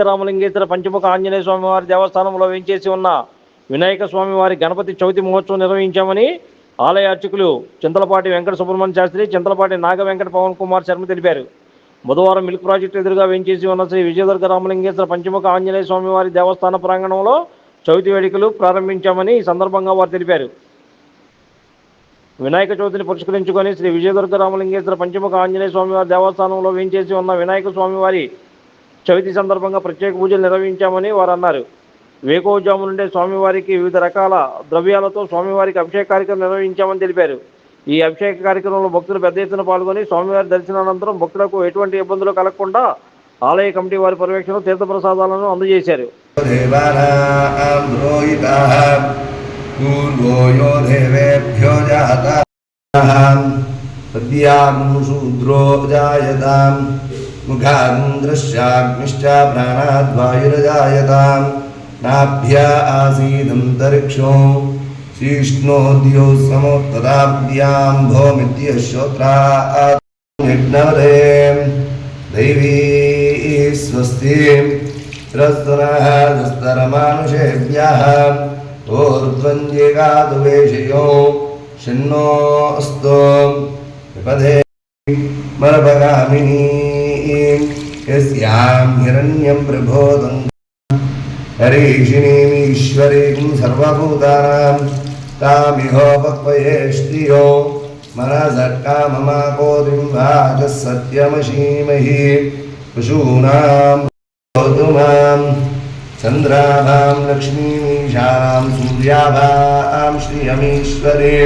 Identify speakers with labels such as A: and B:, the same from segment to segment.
A: రామలింగేశ్వర పంచముఖ ఆంజనేయ స్వామివారి దేవస్థానంలో వేంచేసి ఉన్న వినాయక స్వామివారి గణపతి చవితి మహోత్సవం నిర్వహించామని ఆలయ అర్చకులు చింతలపాటి వెంకట సుబ్రహ్మణ్య శాస్త్రి, చింతలపాటి నాగ వెంకట పవన్ కుమార్ శర్మ తెలిపారు. బుధవారం మిల్క్ ప్రాజెక్టు ఎదురుగా వేంచేసి ఉన్న శ్రీ విజయదుర్గ రామలింగేశ్వర పంచముఖ ఆంజనేయ స్వామివారి దేవస్థాన ప్రాంగణంలో చవితి వేడుకలు ప్రారంభించామని ఈ సందర్భంగా వారు తెలిపారు. వినాయక చవితిని పురస్కరించుకొని శ్రీ విజయదుర్గ రామలింగేశ్వర పంచముఖ ఆంజనేయ స్వామివారి దేవస్థానంలో వేంచేసి ఉన్న వినాయక స్వామివారి చవితి సందర్భంగా ప్రత్యేక పూజలు నిర్వహించామని వారు అన్నారు. వేకోజాము నుండే స్వామివారికి వివిధ రకాల ద్రవ్యాలతో స్వామివారికి అభిషేక కార్యక్రమం నిర్వహించామని తెలిపారు. ఈ అభిషేక కార్యక్రమంలో భక్తులు పెద్ద ఎత్తున పాల్గొని స్వామివారి దర్శనానంతరం భక్తులకు ఎటువంటి ఇబ్బందులు కలగకుండా ఆలయ కమిటీ వారి పర్యవేక్షణ తీర్థప్రసాదాలను అందజేశారు.
B: मुखान्द्रश्चाग्निश्च प्राणाद्वायुरजायताम् नाभ्या आसीदन्तरिक्षो शीष्णोद्यो समोत्तदाभ्यां भौमित्यश्रोत्राग्नवदे दैवी स्वस्ति रस्तुनः दस्तरमानुषेभ्यः ऊर्ध्वञ्जेगातुवेशयो शन्नोऽस्तु विपदे मरभगामिनी यस्यां हिरण्यं प्रबोधं हरीशिनीमीश्वरीं सर्वभूतानां तामिहोपक्वयेष्टियो मनसत्काममाकोदिं वाचः सत्यमशीमहि पशूनां भवतु मां चन्द्राभां लक्ष्मीमीशानां सूर्याभां श्रियमीश्वरी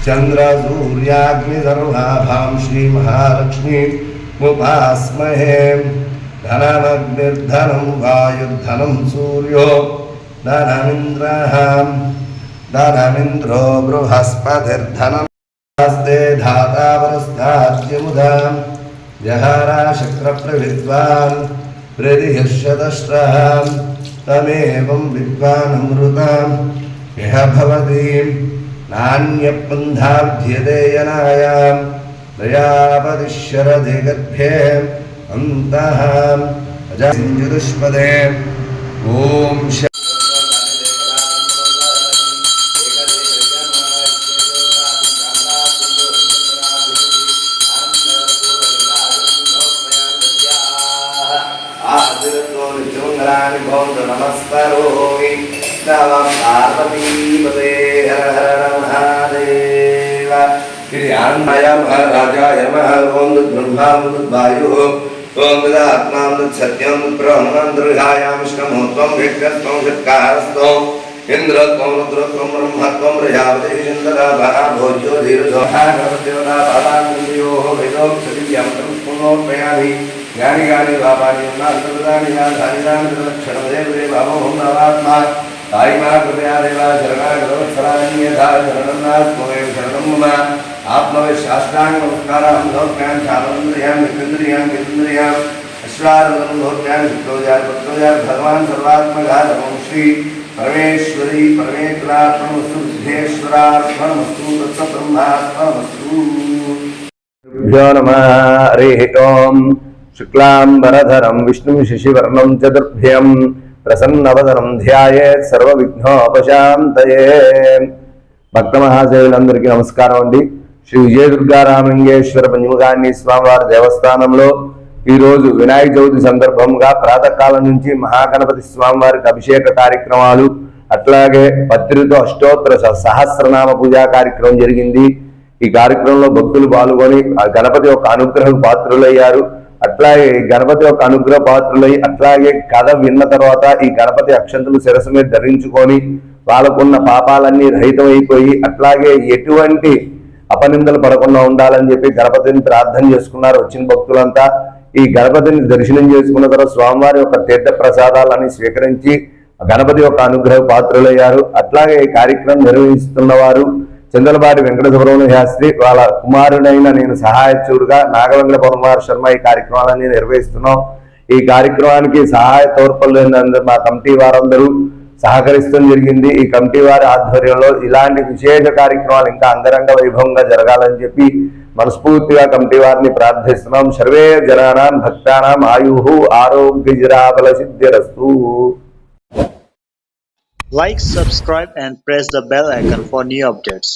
B: चन्द्रसूर्याग्निसर्वाभां श्रीमहालक्ष्मी उपास्महे धनमग्निर्धनं वायुर्धनं सूर्यो धनमिन्द्रो बृहस्पतिर्धनस्ते धाता परस्ताद्यमुदां जहारा शक्रप्रविद्वान् प्रतिहर्षदष्ट्रः तमेवं विद्वानमृतां यः भवति नान्यपन्था विद्यते यनायां दयापतिश्वरदे गर्भे अन्तः अजसिञ्जुदुष्पदे ॐ नमस्कारोमि नमः पार्वतीपते हर हर महादेव गिर्यान्मय महाराजाय नमः ओं ब्रह्मा वायुः ओं तदात्मा सत्यं ब्रह्मन्द्रहायां श्रमोत्वं विक्रस्त्वं षट्कारस्त्वं इन्द्रत्वं रुद्रत्वं ब्रह्मत्वं प्रजापति चन्द्रराभः भोज्यो धीरसोहागवदेवता पादान्योः वेदों सदिव्यं पुनोत्पयामि ज्ञानी ज्ञानी बाबानी नान्तदानी नाधानी लक्षणदेवदे बाबोहं नवात्मा ताईमा कृपया देवा शरणागतवत्सलानि यथा शरणन्नास्मवेव शरणं मम आत्मवे शास्त्रांग नमस्कारं धौत्यां शामन्द्रियां विकृन्द्रियां विन्द्रियां अश्वारोदं धौत्यां शुक्रोजार पत्रोजार भगवान् सर्वात्मकः नमो श्री परमेश्वरी परमेश्वरार्पणमस्तु सिद्धेश्वरार्पणमस्तु तत्सब्रह्मार्पणमस्तु भ्यो नमः हरिः ओम् शुक्लांबरधरं विष्णुं शशिवर्णं चतुर्भ्यं प्रसन्नवदनं ध्यायेत् सर्वविघ्नोपशान्तये భక్త మహాశయులందరికీ నమస్కారం అండి. శ్రీ విజయదుర్గా రామలింగేశ్వర పంచముఖాంజనేయ స్వామివారి దేవస్థానంలో ఈరోజు వినాయక చవితి సందర్భంగా ప్రాతకాలం నుంచి మహాగణపతి స్వామివారికి అభిషేక కార్యక్రమాలు, అట్లాగే పత్రితో అష్టోత్తర సహస్రనామ పూజా కార్యక్రమం జరిగింది. ఈ కార్యక్రమంలో భక్తులు పాల్గొని ఆ గణపతి యొక్క అనుగ్రహం పాత్రులయ్యారు. అట్లాగే గణపతి యొక్క అనుగ్రహ పాత్రులై అట్లాగే కథ విన్న తర్వాత ఈ గణపతి అక్షంతులు శిరస్సు మీద ధరించుకొని వాళ్ళకున్న పాపాలన్నీ రహితమైపోయి అట్లాగే ఎటువంటి అపనిందలు పడకుండా ఉండాలని చెప్పి గణపతిని ప్రార్థన చేసుకున్నారు వచ్చిన భక్తులంతా. ఈ గణపతిని దర్శనం చేసుకున్న తర్వాత స్వామివారి యొక్క తీర్థ ప్రసాదాలని స్వీకరించి గణపతి యొక్క అనుగ్రహ పాత్రులయ్యారు. అట్లాగే ఈ కార్యక్రమం నిర్వహిస్తున్న వారు చింతలపాటి వెంకట సుబ్రహ్మణ్య శాస్త్రి, వాళ్ళ కుమారుడైన నేను సహాయకుడుగా నాగ వెంకట పవన్ కుమార్ శర్మ ఈ కార్యక్రమాలన్నీ నిర్వహిస్తున్నాం.
C: ఈ కార్యక్రమానికి సహాయ తోడ్పడినందుకు మా కమిటీ వారందరూ సహకరిస్తూ జరిగింది. ఈ కమిటీ వారి ఆధ్వర్యంలో ఇలాంటి విశేష కార్యక్రమాలు ఇంకా అంగరంగ వైభవంగా జరగాలని చెప్పి మనస్ఫూర్తిగా కమిటీ వారిని ప్రార్థిస్తున్నాం. సర్వే జనానాం భక్తానాం ఆయుః ఆరోగ్యజరాబల సిద్ధిరస్తు.
D: Like, subscribe and press the bell icon for new updates.